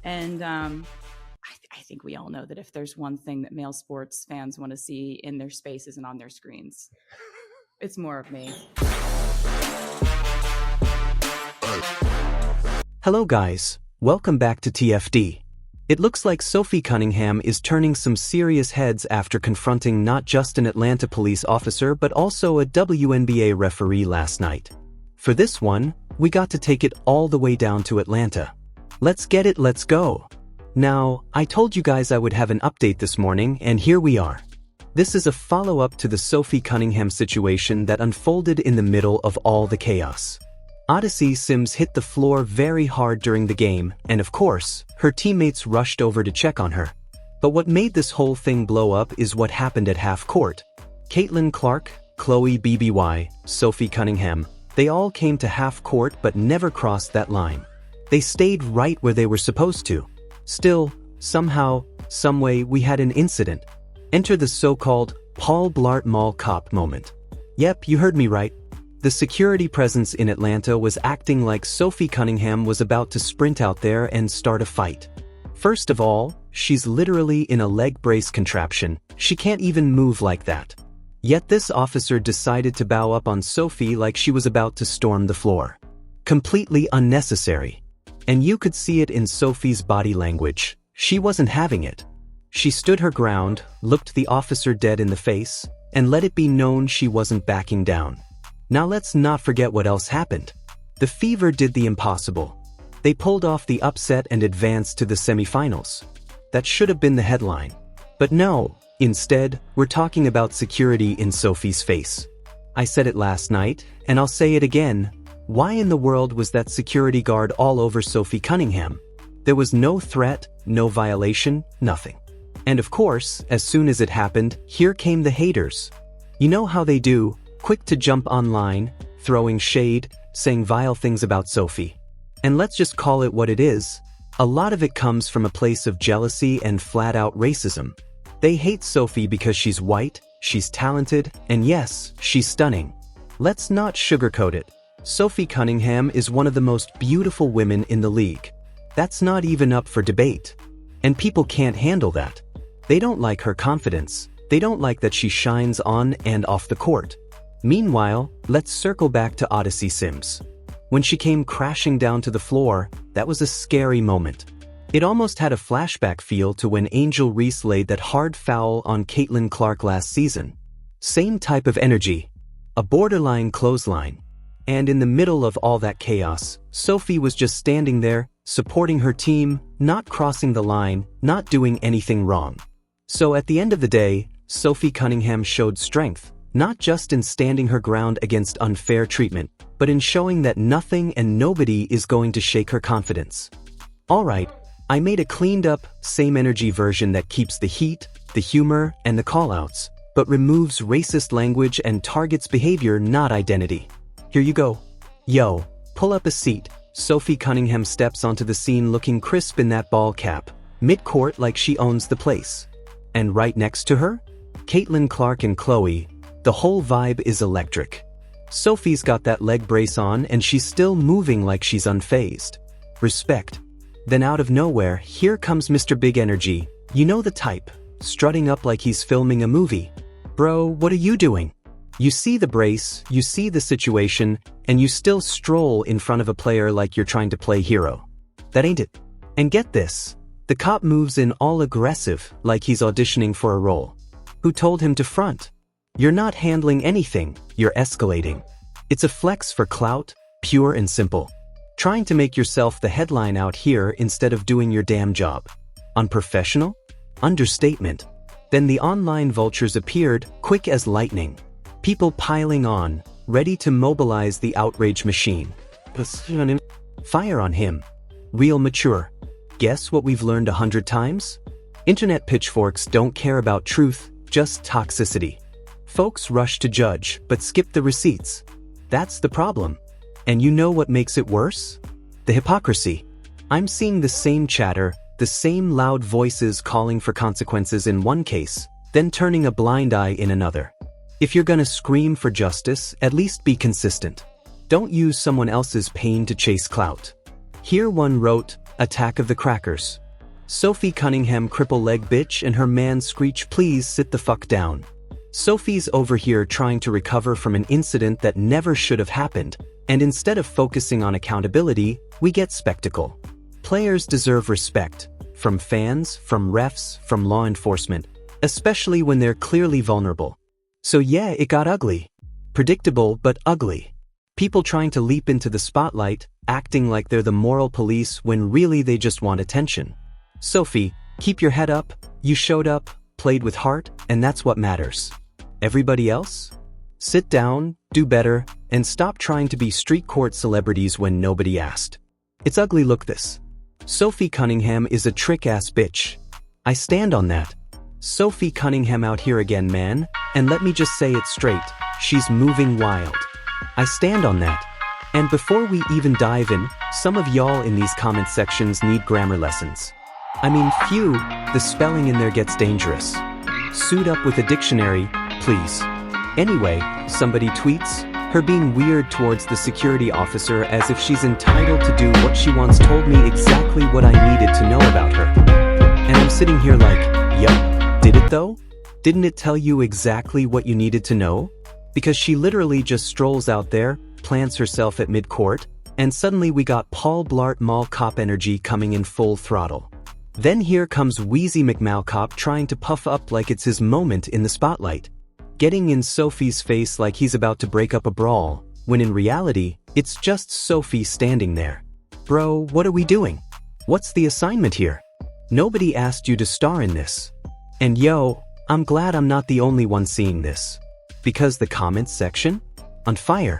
And I think we all know that if there's one thing that male sports fans want to see in their spaces and on their screens, it's more of me. Hello guys, welcome back to TFD. It looks like Sophie Cunningham is turning some serious heads after confronting not just an Atlanta police officer but also a WNBA referee last night. For this one, we got to take it all the way down to Atlanta. Let's get it, let's go. Now, I told you guys I would have an update this morning, and here we are. This is a follow-up to the Sophie Cunningham situation that unfolded in the middle of all the chaos. Odyssey Sims hit the floor very hard during the game, and of course, her teammates rushed over to check on her. But what made this whole thing blow up is what happened at half court. Caitlin Clark, Chloe BBY, Sophie Cunningham, they all came to half court but never crossed that line. They stayed right where they were supposed to. Still, somehow, someway, we had an incident. Enter the so-called Paula Blart mall cop moment. Yep, you heard me right. The security presence in Atlanta was acting like Sophie Cunningham was about to sprint out there and start a fight. First of all, she's literally in a leg brace contraption. She can't even move like that. Yet this officer decided to bow up on Sophie like she was about to storm the floor. Completely unnecessary. And you could see it in Sophie's body language. She wasn't having it. She stood her ground, looked the officer dead in the face, and let it be known she wasn't backing down. Now let's not forget what else happened. The Fever did the impossible. They pulled off the upset and advanced to the semifinals. That should have been the headline. But no, instead, we're talking about security in Sophie's face. I said it last night, and I'll say it again. Why in the world was that security guard all over Sophie Cunningham? There was no threat, no violation, nothing. And of course, as soon as it happened, here came the haters. You know how they do. Quick to jump online, throwing shade, saying vile things about Sophie. And let's just call it what it is. A lot of it comes from a place of jealousy and flat-out racism. They hate Sophie because she's white, she's talented, and yes, she's stunning. Let's not sugarcoat it. Sophie Cunningham is one of the most beautiful women in the league. That's not even up for debate. And people can't handle that. They don't like her confidence. They don't like that she shines on and off the court. Meanwhile, let's circle back to Odyssey Sims. When she came crashing down to the floor, that was a scary moment. It almost had a flashback feel to when Angel Reese laid that hard foul on Caitlin Clark last season. Same type of energy. A borderline clothesline. And in the middle of all that chaos, Sophie was just standing there, supporting her team, not crossing the line, not doing anything wrong. So at the end of the day, Sophie Cunningham showed strength. Not just in standing her ground against unfair treatment, but in showing that nothing and nobody is going to shake her confidence. Alright, I made a cleaned up, same energy version that keeps the heat, the humor, and the callouts, but removes racist language and targets behavior, not identity. Here you go. Yo, pull up a seat. Sophie Cunningham steps onto the scene looking crisp in that ball cap, mid-court like she owns the place. And right next to her? Caitlin Clark and Chloe. The whole vibe is electric. Sophie's got that leg brace on and she's still moving like she's unfazed. Respect. Then out of nowhere, here comes Mr. Big Energy. You know the type. Strutting up like he's filming a movie. Bro, what are you doing? You see the brace, you see the situation, and you still stroll in front of a player like you're trying to play hero. That ain't it. And get this. The cop moves in all aggressive, like he's auditioning for a role. Who told him to front? You're not handling anything, you're escalating. It's a flex for clout, pure and simple. Trying to make yourself the headline out here instead of doing your damn job. Unprofessional? Understatement. Then the online vultures appeared, quick as lightning. People piling on, ready to mobilize the outrage machine. Fire on him. Real mature. Guess what we've learned 100 times? Internet pitchforks don't care about truth, just toxicity. Folks rush to judge, but skip the receipts. That's the problem. And you know what makes it worse? The hypocrisy. I'm seeing the same chatter, the same loud voices calling for consequences in one case, then turning a blind eye in another. If you're gonna scream for justice, at least be consistent. Don't use someone else's pain to chase clout. Here one wrote, Attack of the Crackers. Sophie Cunningham cripple leg bitch and her man screech please sit the fuck down. Sophie's over here trying to recover from an incident that never should have happened, and instead of focusing on accountability, we get spectacle. Players deserve respect. From fans, from refs, from law enforcement, especially when they're clearly vulnerable. So yeah, it got ugly. Predictable, but ugly. People trying to leap into the spotlight, acting like they're the moral police when really they just want attention. Sophie, keep your head up, you showed up, played with heart, and that's what matters. Everybody else? Sit down, do better, and stop trying to be street court celebrities when nobody asked. It's ugly. Look this. Sophie Cunningham is a trick-ass bitch. I stand on that. Sophie Cunningham out here again, man, and let me just say it straight, she's moving wild. I stand on that. And before we even dive in, some of y'all in these comment sections need grammar lessons. I mean, phew, the spelling in there gets dangerous. Suit up with a dictionary, please. Anyway, somebody tweets, her being weird towards the security officer as if she's entitled to do what she wants told me exactly what I needed to know about her. And I'm sitting here like, yup, did it though? Didn't it tell you exactly what you needed to know? Because she literally just strolls out there, plants herself at mid-court, and suddenly we got Paula Blart mall cop energy coming in full throttle. Then here comes Wheezy McMalcop trying to puff up like it's his moment in the spotlight, getting in Sophie's face like he's about to break up a brawl, when in reality, it's just Sophie standing there. Bro, what are we doing? What's the assignment here? Nobody asked you to star in this. And yo, I'm glad I'm not the only one seeing this. Because the comments section? On fire.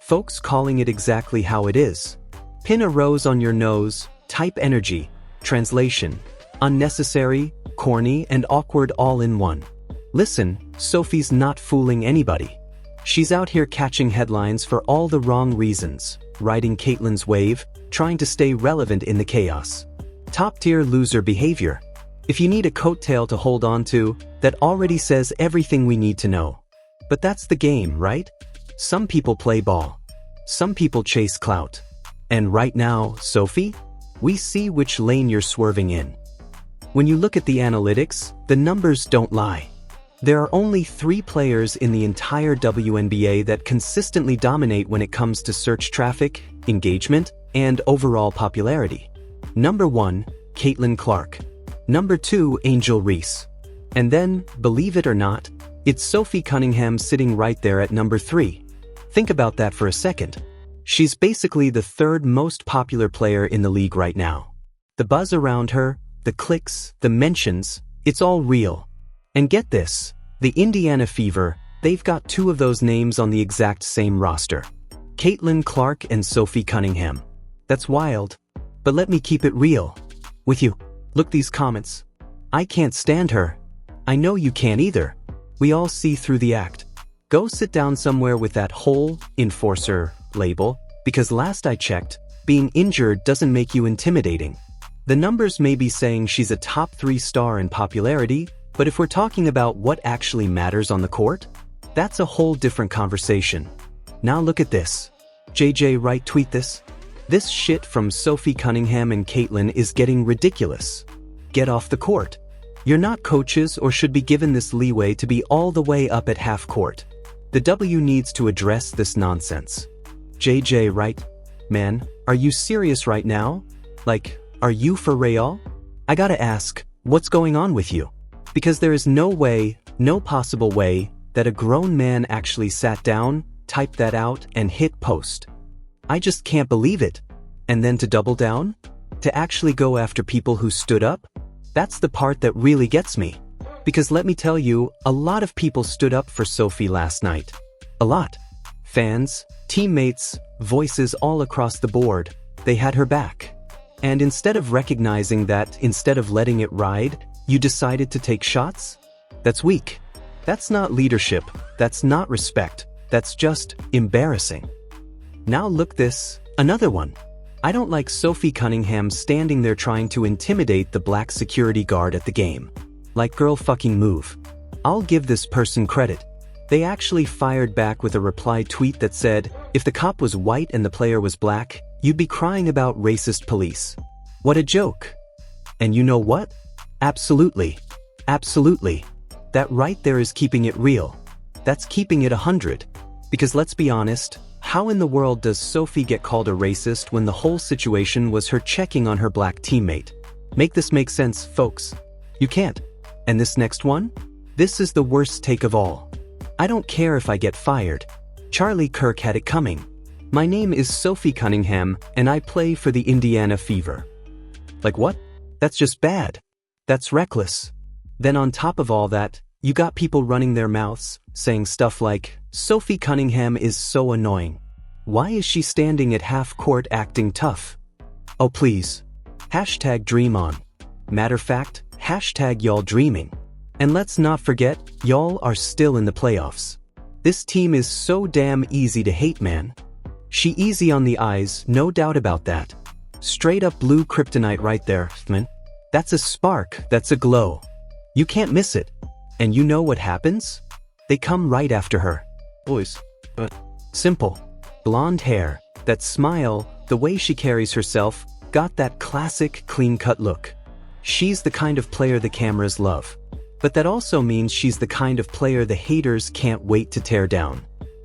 Folks calling it exactly how it is. Pin a rose on your nose, type energy. Translation: unnecessary, corny, and awkward all in one. Listen, Sophie's not fooling anybody. She's out here catching headlines for all the wrong reasons, riding Caitlyn's wave, trying to stay relevant in the chaos. Top-tier loser behavior. If you need a coattail to hold on to, that already says everything we need to know. But that's the game, right? Some people play ball. Some people chase clout. And right now, Sophie, we see which lane you're swerving in. When you look at the analytics, the numbers don't lie. There are only 3 players in the entire WNBA that consistently dominate when it comes to search traffic, engagement, and overall popularity. Number 1, Caitlin Clark. Number 2, Angel Reese. And then, believe it or not, it's Sophie Cunningham sitting right there at number 3. Think about that for a second. She's basically the 3rd most popular player in the league right now. The buzz around her, the clicks, the mentions, it's all real. And get this, the Indiana Fever, they've got 2 of those names on the exact same roster. Caitlin Clark and Sophie Cunningham. That's wild. But let me keep it real with you. Look these comments. I can't stand her. I know you can't either. We all see through the act. Go sit down somewhere with that whole enforcer label, because last I checked, being injured doesn't make you intimidating. The numbers may be saying she's a top 3 star in popularity, but if we're talking about what actually matters on the court, that's a whole different conversation. Now look at this. JJ Wright tweet this. This shit from Sophie Cunningham and Caitlyn is getting ridiculous. Get off the court. You're not coaches or should be given this leeway to be all the way up at half court. The W needs to address this nonsense. JJ Wright, man, are you serious right now? Like, are you for real? I gotta ask, what's going on with you? Because there is no way, no possible way, that a grown man actually sat down, typed that out, and hit post. I just can't believe it. And then to double down? To actually go after people who stood up? That's the part that really gets me. Because let me tell you, a lot of people stood up for Sophie last night. A lot. Fans, teammates, voices all across the board, they had her back. And instead of recognizing that, instead of letting it ride, you decided to take shots? That's weak. That's not leadership, that's not respect, that's just embarrassing. Now look this, another one. I don't like Sophie Cunningham standing there trying to intimidate the black security guard at the game. Like girl fucking move. I'll give this person credit. They actually fired back with a reply tweet that said, if the cop was white and the player was black, you'd be crying about racist police. What a joke. And you know what? Absolutely. Absolutely. That right there is keeping it real. That's keeping it 100. Because let's be honest, how in the world does Sophie get called a racist when the whole situation was her checking on her black teammate? Make this make sense, folks. You can't. And this next one? This is the worst take of all. I don't care if I get fired. Charlie Kirk had it coming. My name is Sophie Cunningham, and I play for the Indiana Fever. Like what? That's just bad. That's reckless. Then on top of all that, you got people running their mouths, saying stuff like, Sophie Cunningham is so annoying. Why is she standing at half court acting tough? Oh please. Hashtag dream on. Matter fact, hashtag y'all dreaming. And let's not forget, y'all are still in the playoffs. This team is so damn easy to hate, man. She easy on the eyes, no doubt about that. Straight up blue kryptonite right there, man. That's a spark, that's a glow. You can't miss it. And you know what happens? They come right after her. Boys. Simple. Blonde hair, that smile, the way she carries herself, got that classic clean-cut look. She's the kind of player the cameras love. But that also means she's the kind of player the haters can't wait to tear down.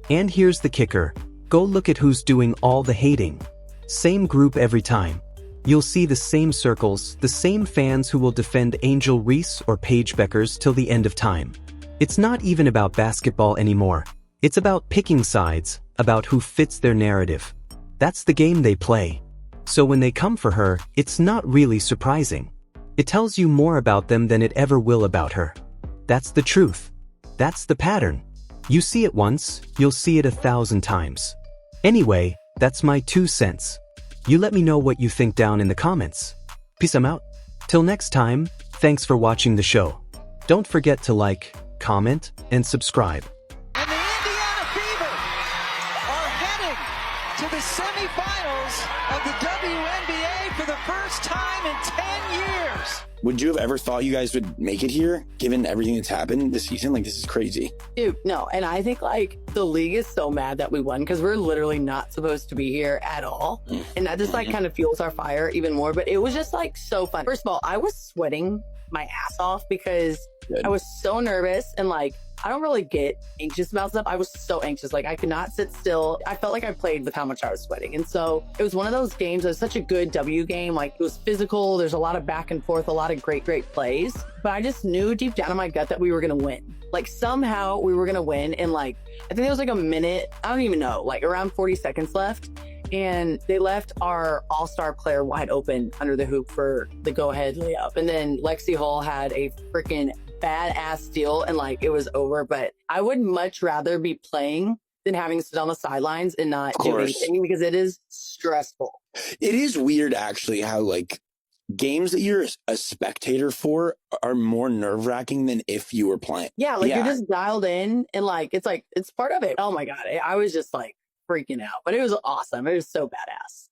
And here's the kicker. Go look at who's doing all the hating. Same group every time. You'll see the same circles, the same fans who will defend Angel Reese or Paige Beckers till the end of time. It's not even about basketball anymore. It's about picking sides, about who fits their narrative. That's the game they play. So when they come for her, it's not really surprising. It tells you more about them than it ever will about her. That's the truth. That's the pattern. You see it once, you'll see it 1,000 times. Anyway, that's my 2 cents. You let me know what you think down in the comments. Peace, I'm out. Till next time, thanks for watching the show. Don't forget to like, comment, and subscribe. And the Indiana Fever are heading to the semifinals of the WNBA for the first time in 10 years. Would you have ever thought you guys would make it here, given everything that's happened this season? Like, this is crazy. Dude, no. And I think, like, the league is so mad that we won because we're literally not supposed to be here at all. And that just, like, kind of fuels our fire even more. But it was just, like, so fun. First of all, I was sweating my ass off because I was so nervous and, like, I don't really get anxious about stuff. I was so anxious. Like, I could not sit still. I felt like I played with how much I was sweating. And so it was one of those games. It was such a good W game. Like, it was physical. There's a lot of back and forth, a lot of great plays. But I just knew deep down in my gut that we were going to win. Like, somehow we were going to win. And, like, I think there was like a minute, I don't even know, like around 40 seconds left. And they left our all-star player wide open under the hoop for the go-ahead layup. And then Lexi Hull had a freaking badass steal and like it was over. But I would much rather be playing than having to sit on the sidelines and not do anything because it is stressful. It is weird actually how like games that you're a spectator for are more nerve-wracking than if you were playing. Yeah, like you're just dialed in and like it's part of it. Oh my God. I was just like freaking out, but it was awesome. It was so badass.